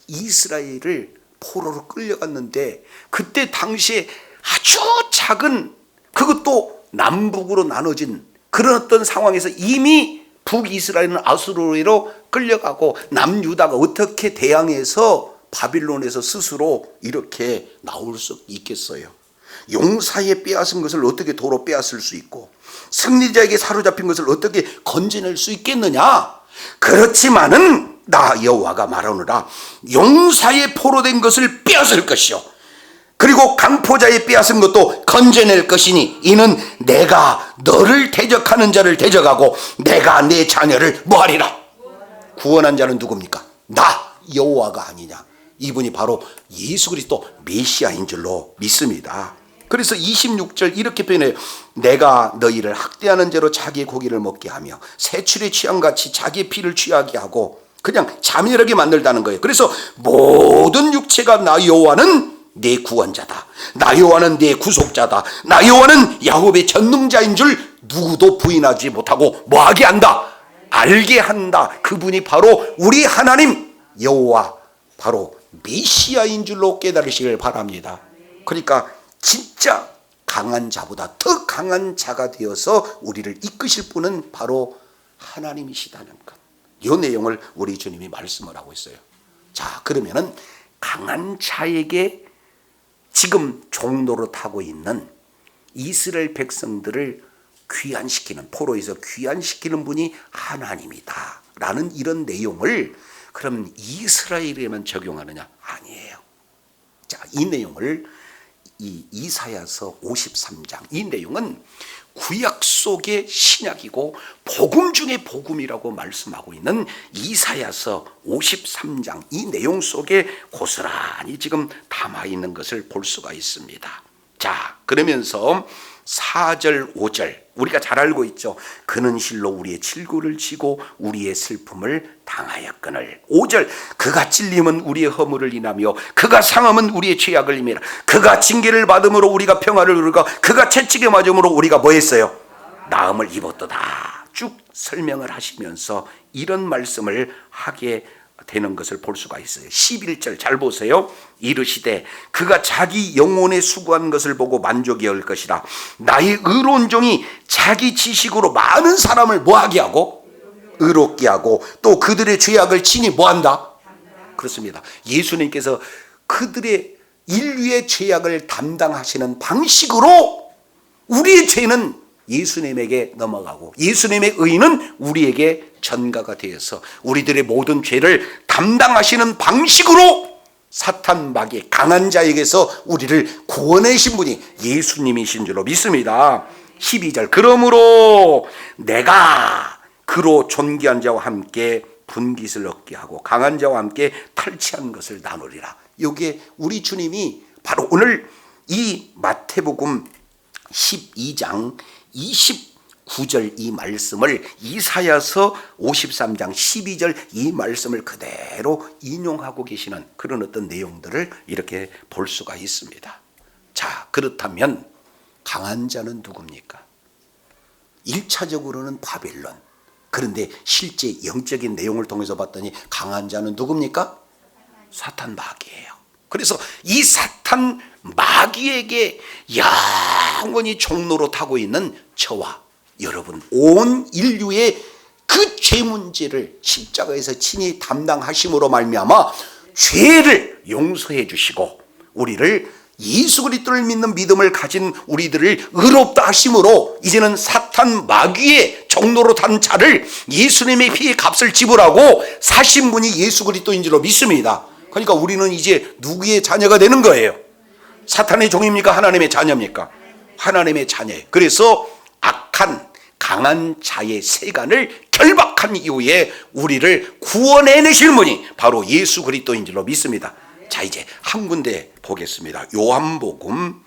이스라엘을 포로로 끌려갔는데, 그때 당시에 아주 작은, 그것도 남북으로 나눠진 그런 어떤 상황에서 이미 북이스라엘은 아수르로 끌려가고 남유다가 어떻게 대항해서 바빌론에서 스스로 이렇게 나올 수 있겠어요? 용사의 빼앗은 것을 어떻게 도로 빼앗을 수 있고, 승리자에게 사로잡힌 것을 어떻게 건져낼 수 있겠느냐? 그렇지만은 나 여호와가 말하노라, 용사의 포로된 것을 빼앗을 것이요, 그리고 강포자의 빼앗은 것도 건져낼 것이니 이는 내가 너를 대적하는 자를 대적하고 내가 내 자녀를 뭐하리라. 구원한 자는 누굽니까? 나 여호와가 아니냐. 이분이 바로 예수 그리스도 메시아인 줄로 믿습니다. 그래서 26절 이렇게 표현해요. 내가 너희를 학대하는 죄로 자기의 고기를 먹게 하며 새출의 취함같이 자기의 피를 취하게 하고 그냥 자멸하게 만들다는 거예요. 그래서 모든 육체가 나 여호와는 내 구원자다, 나 여호와는 내 구속자다, 나 여호와는 야곱의 전능자인 줄 누구도 부인하지 못하고 뭐하게 한다? 알게 한다. 그분이 바로 우리 하나님 여호와, 바로 메시아인 줄로 깨달으시길 바랍니다. 그러니까 진짜 강한 자보다 더 강한 자가 되어서 우리를 이끄실 분은 바로 하나님이시다는 것, 이 내용을 우리 주님이 말씀을 하고 있어요. 자, 그러면은 강한 자에게 지금 종노릇하고 있는 이스라엘 백성들을 귀환시키는, 포로에서 귀환시키는 분이 하나님이다 라는 이런 내용을 그럼 이스라엘에만 적용하느냐? 아니에요. 자, 이 내용을 이 이사야서 53장, 이 내용은 구약 속의 신약이고 복음 중의 복음이라고 말씀하고 있는 이사야서 53장, 이 내용 속에 고스란히 지금 담아 있는 것을 볼 수가 있습니다. 자, 그러면서 4절 5절 우리가 잘 알고 있죠. 그는 실로 우리의 질고를 지고 우리의 슬픔을 당하였거늘. 5절 그가 찔림은 우리의 허물을 인하며 그가 상함은 우리의 죄악을 인하며 그가 징계를 받음으로 우리가 평화를 누리고 그가 채찍에 맞음으로 우리가 뭐 했어요? 나음을 입었도다. 쭉 설명을 하시면서 이런 말씀을 하게 되는 것을 볼 수가 있어요. 11절 잘 보세요. 이르시되 그가 자기 영혼에 수고한 것을 보고 만족이 할 것이라. 나의 의로운 종이 자기 지식으로 많은 사람을 뭐하게 하고? 의롭게 하고 또 그들의 죄악을 친히 뭐한다? 그렇습니다. 예수님께서 그들의 인류의 죄악을 담당하시는 방식으로 우리의 죄는 예수님에게 넘어가고 예수님의 의는 우리에게 전가가 되어서 우리들의 모든 죄를 담당하시는 방식으로 사탄 마귀 강한 자에게서 우리를 구원하신 분이 예수님이신 줄로 믿습니다. 12절 그러므로 내가 그로 존귀한 자와 함께 분깃을 얻게 하고 강한 자와 함께 탈취한 것을 나누리라. 여기에 우리 주님이 바로 오늘 이 마태복음 12장 29절 이 말씀을 이사야서 53장 12절 이 말씀을 그대로 인용하고 계시는 그런 어떤 내용들을 이렇게 볼 수가 있습니다. 자, 그렇다면 강한 자는 누굽니까? 1차적으로는 바벨론. 그런데 실제 영적인 내용을 통해서 봤더니 강한 자는 누굽니까? 사탄 마귀예요. 그래서 이 사탄 마귀에게 영원히 종로로 타고 있는 저와 여러분 온 인류의 그 죄 문제를 십자가에서 친히 담당하심으로 말미암아 죄를 용서해 주시고 우리를 예수 그리스도를 믿는 믿음을 가진 우리들을 의롭다 하심으로 이제는 사탄 마귀의 종로로 탄 자를 예수님의 피의 값을 지불하고 사신 분이 예수 그리스도인 줄로 믿습니다. 그러니까 우리는 이제 누구의 자녀가 되는 거예요? 사탄의 종입니까? 하나님의 자녀입니까? 하나님의 자녀예요. 그래서 악한 강한 자의 세간을 결박한 이후에 우리를 구원해내실 분이 바로 예수 그리스도인 줄로 믿습니다. 자, 이제 한 군데 보겠습니다. 요한복음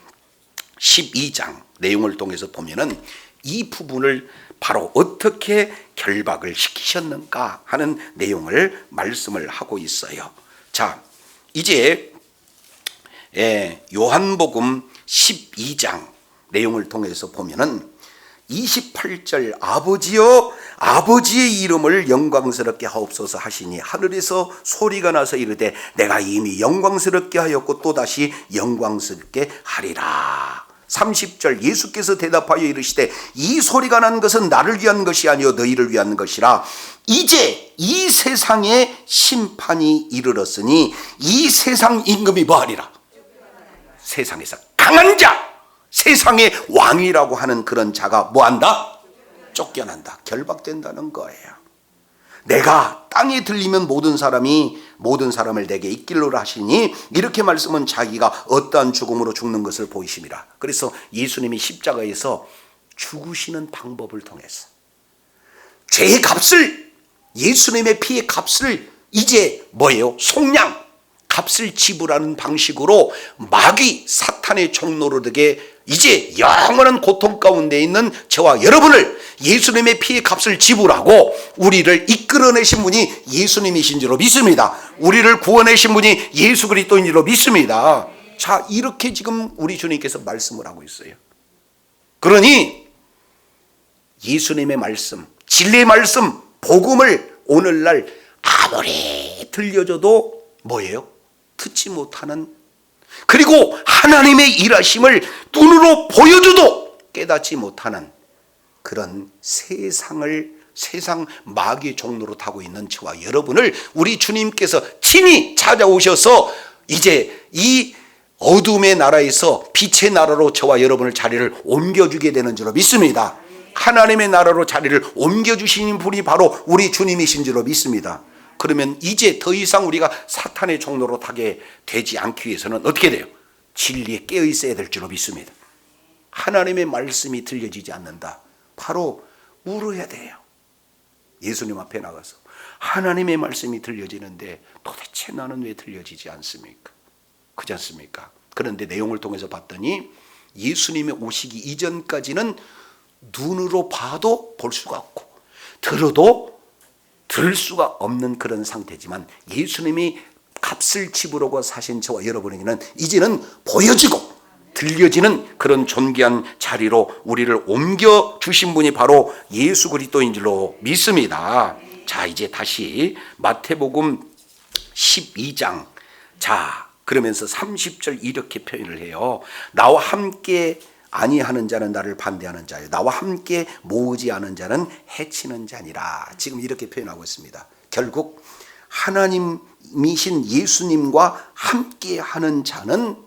12장 내용을 통해서 보면은 이 부분을 바로 어떻게 결박을 시키셨는가 하는 내용을 말씀을 하고 있어요. 자, 이제 요한복음 12장 내용을 통해서 보면은 28절 아버지여 아버지의 이름을 영광스럽게 하옵소서 하시니 하늘에서 소리가 나서 이르되 내가 이미 영광스럽게 하였고 또다시 영광스럽게 하리라. 30절 예수께서 대답하여 이르시되 이 소리가 난 것은 나를 위한 것이 아니요 너희를 위한 것이라. 이제 이 세상에 심판이 이르렀으니 이 세상 임금이 뭐하리라? 세상에서 강한 자, 세상의 왕이라고 하는 그런 자가 뭐한다? 쫓겨난다. 결박된다는 거예요. 내가 땅에 들리면 모든 사람을 내게 이끌로라 하시니 이렇게 말씀은 자기가 어떠한 죽음으로 죽는 것을 보이심이라. 그래서 예수님이 십자가에서 죽으시는 방법을 통해서 죄의 값을 예수님의 피의 값을 이제 뭐예요? 속량 값을 지불하는 방식으로 마귀 사탄의 종로로 되게 이제 영원한 고통 가운데 있는 저와 여러분을 예수님의 피의 값을 지불하고 우리를 이끌어내신 분이 예수님이신 줄로 믿습니다. 우리를 구원하신 분이 예수 그리스도인 줄로 믿습니다. 자, 이렇게 지금 우리 주님께서 말씀을 하고 있어요. 그러니 예수님의 말씀, 진리의 말씀, 복음을 오늘날 아무리 들려줘도 뭐예요? 듣지 못하는, 그리고 하나님의 일하심을 눈으로 보여줘도 깨닫지 못하는 그런 세상 마귀의 종로로 타고 있는 저와 여러분을 우리 주님께서 친히 찾아오셔서 이제 이 어둠의 나라에서 빛의 나라로 저와 여러분을 자리를 옮겨주게 되는 줄로 믿습니다. 하나님의 나라로 자리를 옮겨주시는 분이 바로 우리 주님이신 줄로 믿습니다. 그러면 이제 더 이상 우리가 사탄의 종로로 타게 되지 않기 위해서는 어떻게 돼요? 진리에 깨어 있어야 될 줄로 믿습니다. 하나님의 말씀이 들려지지 않는다. 바로 울어야 돼요. 예수님 앞에 나가서 하나님의 말씀이 들려지는데 도대체 나는 왜 들려지지 않습니까? 그렇지 않습니까? 그런데 내용을 통해서 봤더니 예수님이 오시기 이전까지는 눈으로 봐도 볼 수가 없고 들어도 들을 수가 없는 그런 상태지만 예수님이 값을 지불하고 사신 저와 여러분에게는 이제는 보여지고 들려지는 그런 존귀한 자리로 우리를 옮겨주신 분이 바로 예수 그리스도인 줄로 믿습니다. 자, 이제 다시 마태복음 12장. 자, 그러면서 30절 이렇게 표현을 해요. 나와 함께 아니하는 자는 나를 반대하는 자요, 나와 함께 모으지 않은 자는 해치는 자니라. 지금 이렇게 표현하고 있습니다. 결국 하나님이신 예수님과 함께 하는 자는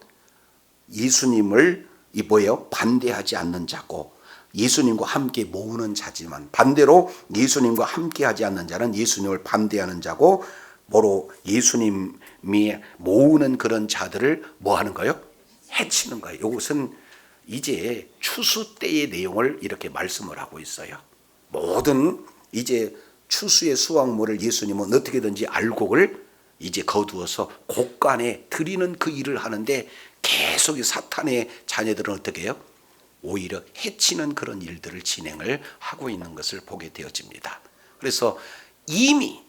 예수님을 반대하지 않는 자고, 예수님과 함께 모으는 자지만 반대로 예수님과 함께 하지 않는 자는 예수님을 반대하는 자고, 뭐로 예수님이 모으는 그런 자들을 뭐 하는 거예요? 해치는 거예요. 이것은 이제 추수 때의 내용을 이렇게 말씀을 하고 있어요. 모든 이제 추수의 수확물을 예수님은 어떻게든지 알곡을 이제 거두어서 곡간에 드리는 그 일을 하는데, 계속 이 사탄의 자녀들은 어떻게 해요? 오히려 해치는 그런 일들을 진행을 하고 있는 것을 보게 되어집니다. 그래서 이미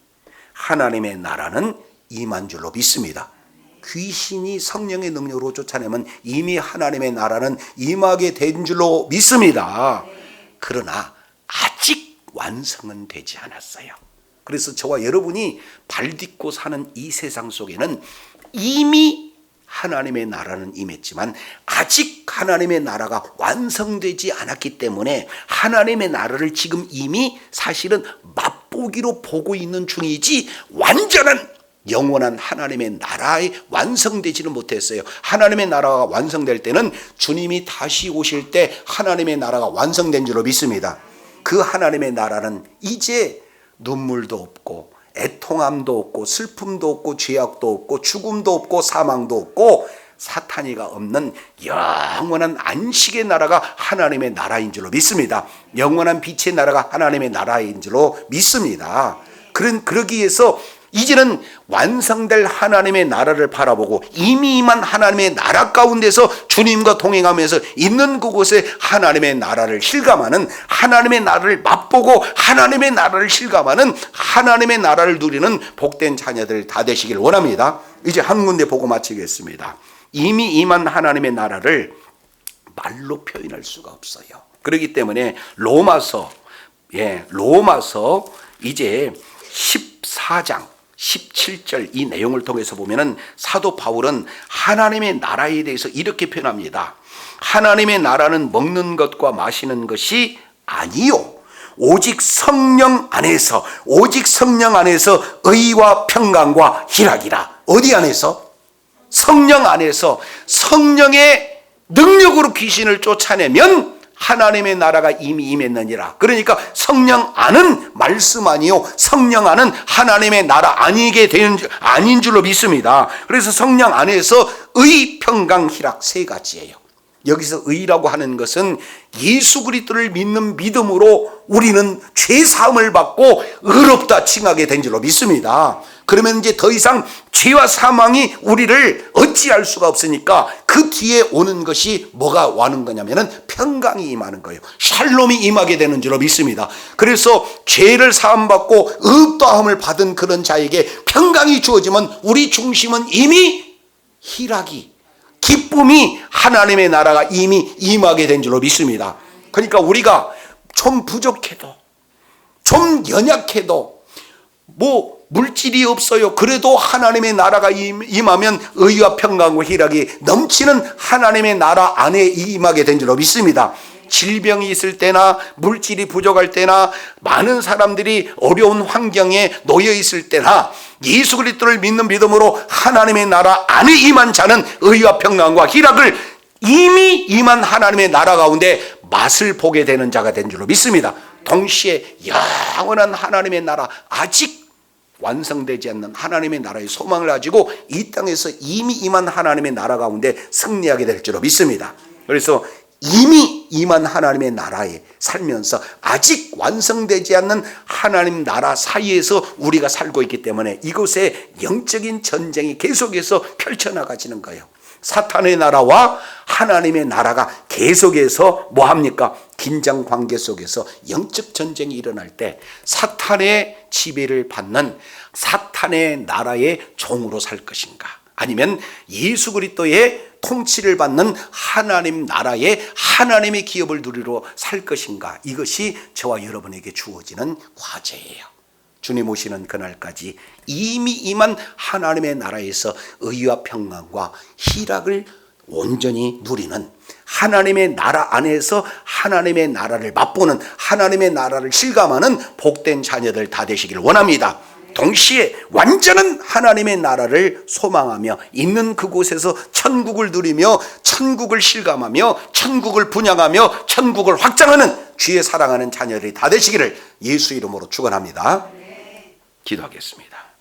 하나님의 나라는 임한 줄로 믿습니다. 귀신이 성령의 능력으로 쫓아내면 이미 하나님의 나라는 임하게 된 줄로 믿습니다. 그러나 아직 완성은 되지 않았어요. 그래서 저와 여러분이 발딛고 사는 이 세상 속에는 이미 하나님의 나라는 임했지만 아직 하나님의 나라가 완성되지 않았기 때문에 하나님의 나라를 지금 이미 사실은 맛보기로 보고 있는 중이지 완전한 영원한 하나님의 나라에 완성되지는 못했어요. 하나님의 나라가 완성될 때는 주님이 다시 오실 때 하나님의 나라가 완성된 줄로 믿습니다. 그 하나님의 나라는 이제 눈물도 없고 애통함도 없고 슬픔도 없고 죄악도 없고 죽음도 없고 사망도 없고 사탄이가 없는 영원한 안식의 나라가 하나님의 나라인 줄로 믿습니다. 영원한 빛의 나라가 하나님의 나라인 줄로 믿습니다. 그러기 위해서 이제는 완성될 하나님의 나라를 바라보고 이미 임한 하나님의 나라 가운데서 주님과 동행하면서 있는 그곳에 하나님의 나라를 실감하는, 하나님의 나라를 맛보고 하나님의 나라를 실감하는, 하나님의 나라를 누리는 복된 자녀들 다 되시길 원합니다. 이제 한 군데 보고 마치겠습니다. 이미 임한 하나님의 나라를 말로 표현할 수가 없어요. 그렇기 때문에 로마서 이제 14장 17절 이 내용을 통해서 보면은 사도 바울은 하나님의 나라에 대해서 이렇게 표현합니다. 하나님의 나라는 먹는 것과 마시는 것이 아니요, 오직 성령 안에서 의와 평강과 희락이라. 어디 안에서? 성령 안에서 성령의 능력으로 귀신을 쫓아내면 하나님의 나라가 이미 임했느니라. 그러니까 성령 안은 말씀 아니요, 성령 안은 하나님의 나라 아닌 줄로 믿습니다. 그래서 성령 안에서 의, 평강, 희락 세 가지예요. 여기서 의라고 하는 것은 예수 그리스도를 믿는 믿음으로 우리는 죄 사함을 받고 의롭다 칭하게 된 줄로 믿습니다. 그러면 이제 더 이상 죄와 사망이 우리를 어찌할 수가 없으니까 그 뒤에 오는 것이 뭐가 와는 거냐면은 평강이 임하는 거예요. 샬롬이 임하게 되는 줄로 믿습니다. 그래서 죄를 사함받고 의롭다함을 받은 그런 자에게 평강이 주어지면 우리 중심은 이미 희락이, 기쁨이, 하나님의 나라가 이미 임하게 된 줄로 믿습니다. 그러니까 우리가 좀 부족해도, 좀 연약해도, 물질이 없어요. 그래도 하나님의 나라가 임하면 의와 평강과 희락이 넘치는 하나님의 나라 안에 임하게 된 줄로 믿습니다. 질병이 있을 때나 물질이 부족할 때나 많은 사람들이 어려운 환경에 놓여 있을 때나 예수 그리스도를 믿는 믿음으로 하나님의 나라 안에 임한 자는 의와 평강과 희락을 이미 임한 하나님의 나라 가운데 맛을 보게 되는 자가 된 줄로 믿습니다. 동시에 영원한 하나님의 나라, 아직 완성되지 않는 하나님의 나라의 소망을 가지고 이 땅에서 이미 임한 하나님의 나라 가운데 승리하게 될 줄로 믿습니다. 그래서 이미 임한 하나님의 나라에 살면서 아직 완성되지 않는 하나님 나라 사이에서 우리가 살고 있기 때문에 이곳에 영적인 전쟁이 계속해서 펼쳐나가지는 거예요. 사탄의 나라와 하나님의 나라가 계속해서 뭐합니까? 긴장 관계 속에서 영적 전쟁이 일어날 때 사탄의 지배를 받는 사탄의 나라의 종으로 살 것인가, 아니면 예수 그리스도의 통치를 받는 하나님 나라의 하나님의 기업을 누리러 살 것인가? 이것이 저와 여러분에게 주어지는 과제예요. 주님 오시는 그날까지 이미 임한 하나님의 나라에서 의와 평강과 희락을 온전히 누리는, 하나님의 나라 안에서 하나님의 나라를 맛보는, 하나님의 나라를 실감하는 복된 자녀들 다 되시길 원합니다. 동시에 완전한 하나님의 나라를 소망하며 있는 그곳에서 천국을 누리며 천국을 실감하며 천국을 분양하며 천국을 확장하는 주의 사랑하는 자녀들이 다 되시기를 예수 이름으로 축원합니다. 기도하겠습니다.